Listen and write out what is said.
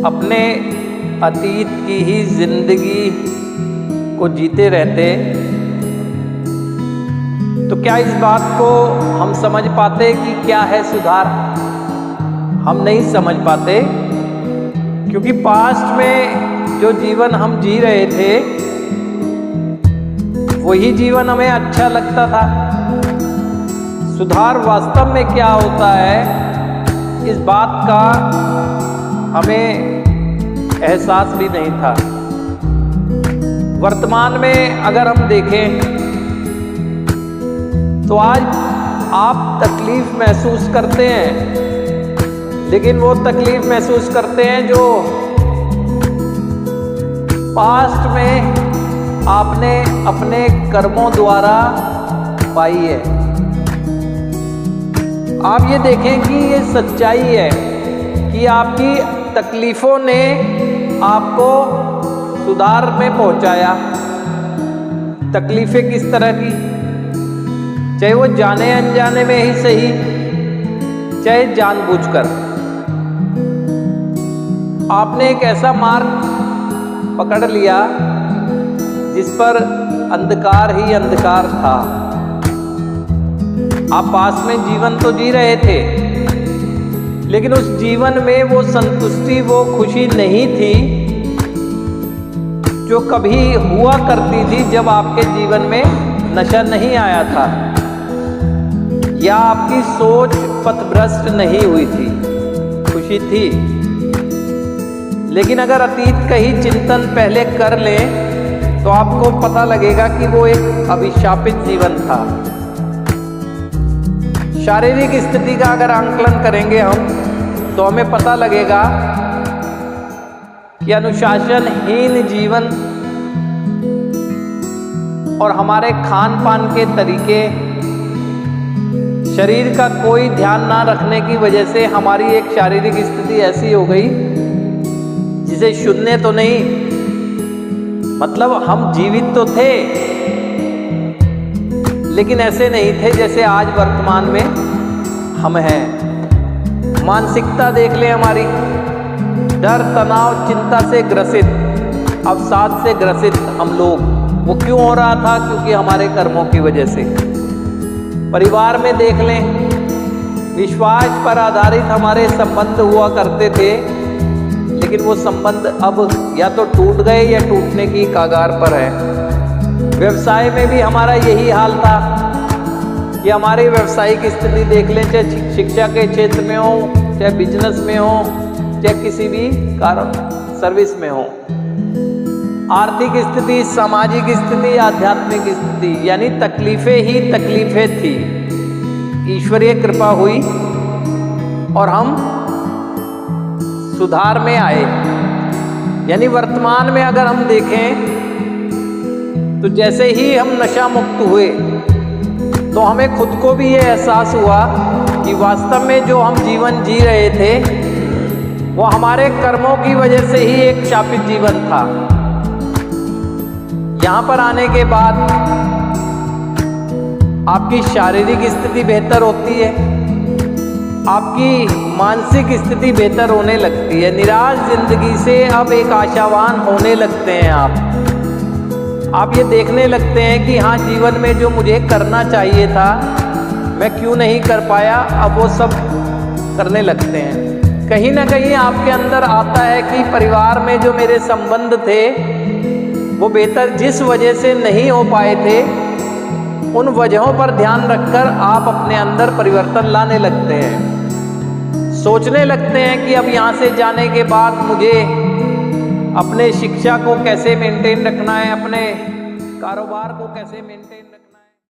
अपने अतीत की ही जिंदगी को जीते रहते तो क्या इस बात को हम समझ पाते कि क्या है सुधार? हम नहीं समझ पाते, क्योंकि पास्ट में जो जीवन हम जी रहे थे वही जीवन हमें अच्छा लगता था। सुधार वास्तव में क्या होता है, इस बात का हमें एहसास भी नहीं था। वर्तमान में अगर हम देखें तो आज आप तकलीफ महसूस करते हैं, लेकिन वो तकलीफ महसूस करते हैं जो पास्ट में आपने अपने कर्मों द्वारा पाई है। आप ये देखें कि ये सच्चाई है कि आपकी तकलीफों ने आपको सुधार में पहुंचाया। तकलीफें किस तरह की, चाहे वो जाने अनजाने में ही सही, चाहे जानबूझकर। आपने एक ऐसा मार्ग पकड़ लिया जिस पर अंधकार ही अंधकार था। आप पास में जीवन तो जी रहे थे, लेकिन उस जीवन में वो संतुष्टि, वो खुशी नहीं थी जो कभी हुआ करती थी जब आपके जीवन में नशा नहीं आया था या आपकी सोच पथभ्रष्ट नहीं हुई थी। खुशी थी, लेकिन अगर अतीत का ही चिंतन पहले कर लें तो आपको पता लगेगा कि वो एक अभिशापित जीवन था। शारीरिक स्थिति का अगर आंकलन करेंगे हम तो हमें पता लगेगा कि अनुशासनहीन जीवन और हमारे खान पान के तरीके, शरीर का कोई ध्यान ना रखने की वजह से हमारी एक शारीरिक स्थिति ऐसी हो गई जिसे शून्य तो नहीं, मतलब हम जीवित तो थे लेकिन ऐसे नहीं थे जैसे आज वर्तमान में हम हैं। मानसिकता देख लें हमारी, डर, तनाव, चिंता से ग्रसित, अवसाद से ग्रसित हम लोग। वो क्यों हो रहा था? क्योंकि हमारे कर्मों की वजह से। परिवार में देख लें, विश्वास पर आधारित हमारे संबंध हुआ करते थे, लेकिन वो संबंध अब या तो टूट गए या टूटने की कगार पर है। व्यवसाय में भी हमारा यही हाल था कि हमारी व्यावसायिक स्थिति देख लें, चाहे शिक्षा के क्षेत्र में हो, चाहे बिजनेस में हो, चाहे किसी भी सर्विस में हो। आर्थिक स्थिति, सामाजिक स्थिति, आध्यात्मिक स्थिति, यानी तकलीफें ही तकलीफें थी। ईश्वरीय कृपा हुई और हम सुधार में आए। यानी वर्तमान में अगर हम देखें तो जैसे ही हम नशा मुक्त हुए तो हमें खुद को भी ये एहसास हुआ कि वास्तव में जो हम जीवन जी रहे थे वो हमारे कर्मों की वजह से ही एक शापित जीवन था। यहाँ पर आने के बाद आपकी शारीरिक स्थिति बेहतर होती है, आपकी मानसिक स्थिति बेहतर होने लगती है। निराश जिंदगी से अब एक आशावान होने लगते हैं आप ये देखने लगते हैं कि हाँ, जीवन में जो मुझे करना चाहिए था मैं क्यों नहीं कर पाया, अब वो सब करने लगते हैं। कहीं ना कहीं आपके अंदर आता है कि परिवार में जो मेरे संबंध थे वो बेहतर जिस वजह से नहीं हो पाए थे, उन वजहों पर ध्यान रखकर आप अपने अंदर परिवर्तन लाने लगते हैं। सोचने लगते हैं कि अब यहाँ से जाने के बाद मुझे अपने शिक्षा को कैसे मेंटेन रखना है, अपने कारोबार को कैसे मेंटेन